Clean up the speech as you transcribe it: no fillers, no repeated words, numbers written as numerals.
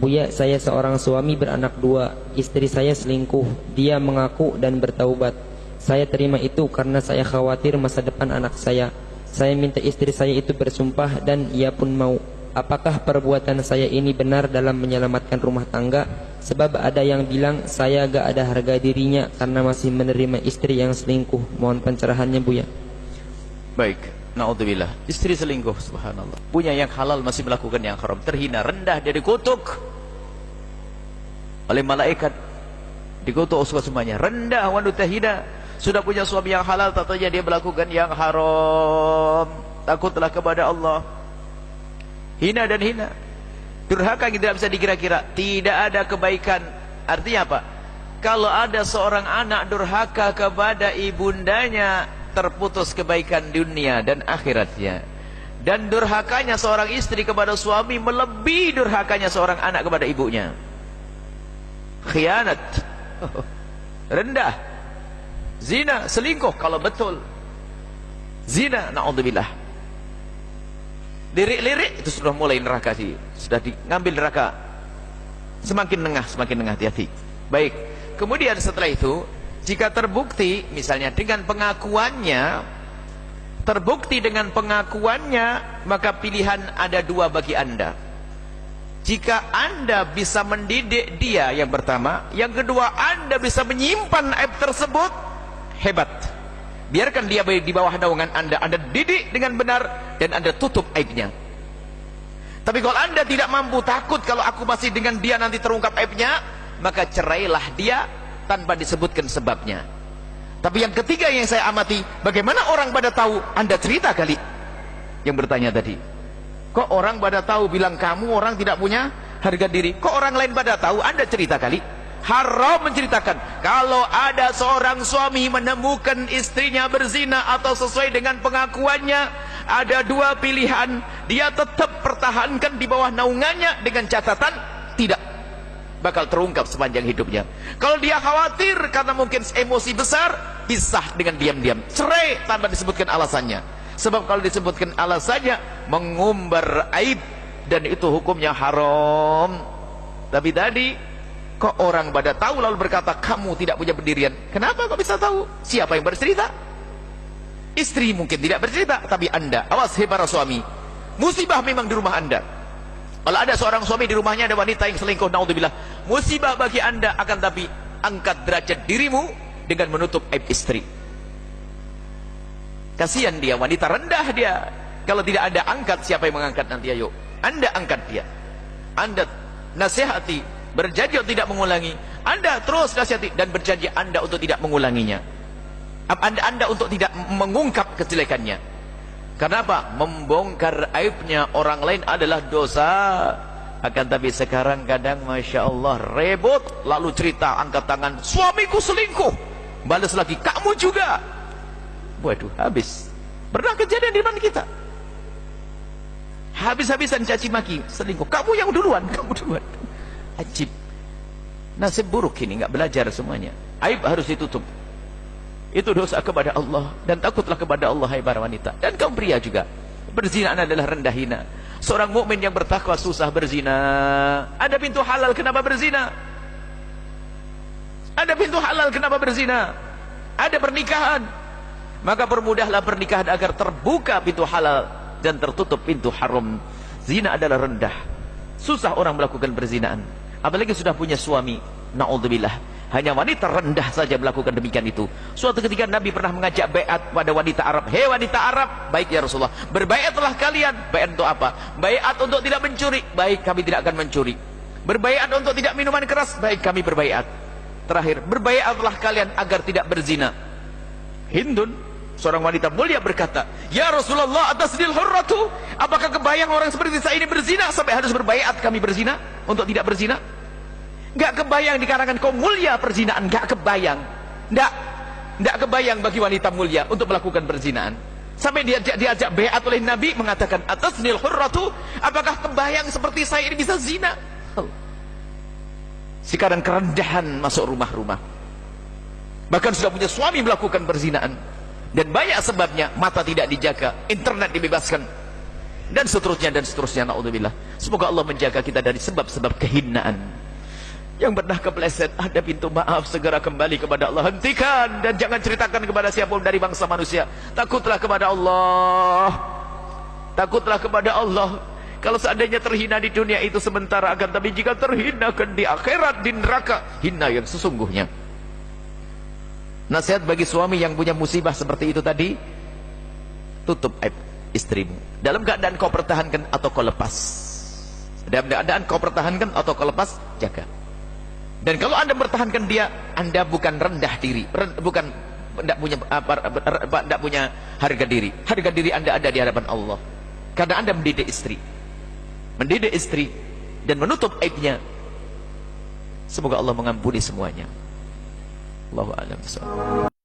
Buya, saya seorang suami beranak dua. Istri saya selingkuh. Dia mengaku dan bertaubat. Saya terima itu karena saya khawatir masa depan anak saya. Saya minta istri saya itu bersumpah dan ia pun mau. Apakah perbuatan saya ini benar dalam menyelamatkan rumah tangga? Sebab ada yang bilang saya gak ada harga dirinya karena masih menerima istri yang selingkuh. Mohon pencerahannya, Buya. Baik, naudzubillah. Istri selingkuh, subhanallah. Punya yang halal masih melakukan yang haram. Terhina, rendah, dia dikutuk oleh malaikat. Dikutuk semuanya. Rendah, wanita hina. Sudah punya suami yang halal, tatanya dia melakukan yang haram. Takutlah kepada Allah. Hina dan hina. Durhaka yang tidak bisa dikira-kira. Tidak ada kebaikan. Artinya apa? Kalau ada seorang anak durhaka kepada ibundanya, terputus kebaikan dunia dan akhiratnya. Dan durhakanya seorang istri kepada suami melebihi durhakanya seorang anak kepada ibunya. Khianat. Rendah. Zina, selingkuh kalau betul. Zina, na'udzubillah. Lirik-lirik itu sudah mulai neraka sih. Sudah diambil neraka. Semakin nengah, hati-hati. Baik. Kemudian setelah itu, jika terbukti misalnya dengan pengakuannya, maka pilihan ada dua bagi Anda. Jika Anda bisa mendidik dia, yang pertama. Yang kedua, Anda bisa menyimpan aib tersebut, hebat. Biarkan dia di bawah naungan Anda. Anda didik dengan benar dan Anda tutup aibnya. Tapi kalau Anda tidak mampu, takut kalau aku masih dengan dia nanti terungkap aibnya, maka cerailah dia tanpa disebutkan sebabnya. Tapi yang ketiga yang saya amati, bagaimana orang pada tahu? Anda cerita kali. Yang bertanya tadi, kok orang pada tahu? Bilang kamu orang tidak punya harga diri. Kok orang lain pada tahu? Anda cerita kali. Haram menceritakan. Kalau ada seorang suami menemukan istrinya berzina atau sesuai dengan pengakuannya, ada dua pilihan. Dia tetap pertahankan di bawah naungannya dengan catatan tidak bakal terungkap sepanjang hidupnya. Kalau dia khawatir karena mungkin emosi besar, pisah dengan diam-diam, cerai tanpa disebutkan alasannya. Sebab kalau disebutkan alasannya, mengumbar aib, dan itu hukumnya haram. Tapi tadi kok orang pada tahu lalu berkata kamu tidak punya pendirian. Kenapa kok bisa tahu? Siapa yang bercerita? Istri mungkin tidak bercerita, tapi Anda, awas hei para suami, musibah memang di rumah Anda. Kalau ada seorang suami di rumahnya ada wanita yang selingkuh, naudzubillah, musibah bagi Anda. Akan tapi angkat derajat dirimu dengan menutup aib istri. Kasihan dia, wanita rendah dia. Kalau tidak Anda angkat, siapa yang mengangkat nanti? Ayo Anda angkat dia. Anda nasihati, berjanji untuk tidak mengulangi. Anda terus nasihati dan berjanji Anda untuk tidak mengulanginya. Anda untuk tidak mengungkap kejelekannya. Karena apa? Membongkar aibnya orang lain adalah dosa. Akan tapi sekarang kadang Masya Allah rebut, lalu cerita, angkat tangan, suamiku selingkuh, balas lagi, kamu juga. Waduh, habis. Pernah kejadian di depan kita. Habis-habisan caci maki, selingkuh, kamu yang duluan, kamu duluan. Ajib. Nasib buruk ini, nggak belajar semuanya. Aib harus ditutup. Itu dosa kepada Allah. Dan takutlah kepada Allah, hai para wanita. Dan kaum pria juga. Berzina adalah rendah hina. Seorang mukmin yang bertakwa susah berzina. Ada pintu halal, kenapa berzina? Ada pintu halal, kenapa berzina? Ada pernikahan, maka permudahlah pernikahan agar terbuka pintu halal dan tertutup pintu haram. Zina adalah rendah. Susah orang melakukan perzinaan. Apalagi sudah punya suami. Na'udzubillah. Hanya wanita rendah saja melakukan demikian itu. Suatu ketika Nabi pernah mengajak baiat pada wanita Arab. Hei wanita Arab, baik ya Rasulullah, berbaiatlah kalian. Baiat untuk apa? Baiat untuk tidak mencuri. Baik, kami tidak akan mencuri. Berbaiat untuk tidak minuman keras. Baik, kami berbaiat. Terakhir, berbaiatlah kalian agar tidak berzina. Hindun, seorang wanita mulia, berkata, ya Rasulullah, atasnil hurratu, apakah kebayang orang seperti saya ini berzina sampai harus berbaiat kami berzina untuk tidak berzina? Gak kebayang di kalangan kaum mulia perzinaan, gak kebayang. Gak kebayang bagi wanita mulia untuk melakukan perzinaan. Sampai diajak baiat oleh Nabi, mengatakan, atasnil hurratu, apakah kebayang seperti saya ini bisa zina? Sekarang kerendahan masuk rumah-rumah. Bahkan sudah punya suami melakukan perzinaan. Dan banyak sebabnya. Mata tidak dijaga, internet dibebaskan. dan seterusnya, naudzubillah. Semoga Allah menjaga kita dari sebab-sebab kehinaan. Yang pernah kepleset, ada pintu maaf, segera kembali kepada Allah. Hentikan dan jangan ceritakan kepada siapapun dari bangsa manusia. Takutlah kepada Allah. Takutlah kepada Allah. Kalau seandainya terhina di dunia itu sementara, akan tapi jika terhinakan di akhirat, di neraka, hina yang sesungguhnya. Nasihat bagi suami yang punya musibah seperti itu tadi, tutup aib istrimu. Dalam keadaan kau pertahankan atau kau lepas. Dalam keadaan kau pertahankan atau kau lepas, jaga. Dan kalau anda mempertahankan dia, anda bukan rendah diri, bukan tidak punya harga diri. Harga diri anda ada di hadapan Allah. Karena anda mendidik istri dan menutup aibnya. Semoga Allah mengampuni semuanya. Allahu a'lam bishawab.